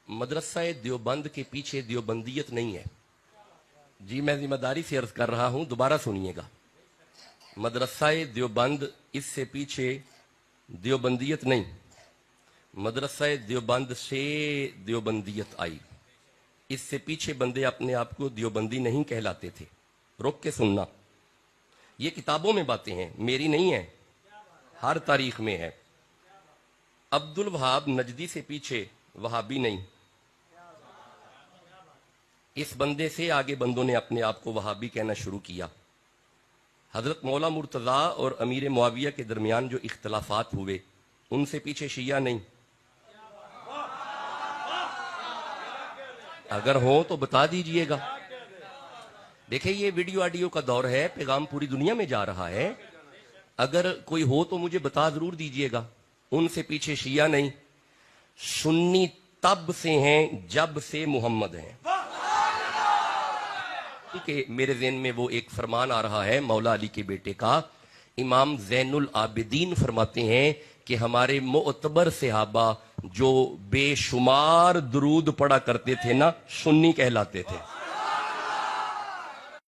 मदरसा देवबंद के पीछे देवबंदियत नहीं है। जी मैं जिम्मेदारी से अर्ज कर रहा हूं, दोबारा सुनिएगा। मदरसा देवबंद इससे पीछे देवबंदियत नहीं, मदरसा देवबंद से देवबंदियत आई। इससे पीछे बंदे अपने आप को देवबंदी नहीं कहलाते थे। रुक के सुनना, ये किताबों में बातें हैं, मेरी नहीं है, हर तारीख में है। अब्दुल वहाब नजदी से पीछे वहाबी नहीं। इस बंदे से आगे बंदों ने अपने आप को वहाबी कहना शुरू किया। हजरत मौला मुर्तजा और अमीर मुआविया के दरमियान जो इख्तलाफात हुए, उनसे पीछे शिया नहीं। अगर हो तो बता दीजिएगा। देखिए ये वीडियो ऑडियो का दौर है, पैगाम पूरी दुनिया में जा रहा है। अगर कोई हो तो मुझे बता जरूर दीजिएगा। उनसे पीछे शिया नहीं, सुन्नी तब से हैं जब से मोहम्मद हैं। कि मेरे ज़हन में वो एक फरमान आ रहा है मौला अली के बेटे का। इमाम ज़ैनुल आबिदीन फरमाते हैं कि हमारे मोअतबर सहाबा जो बेशुमार दरूद पढ़ा करते थे ना, सुन्नी कहलाते थे।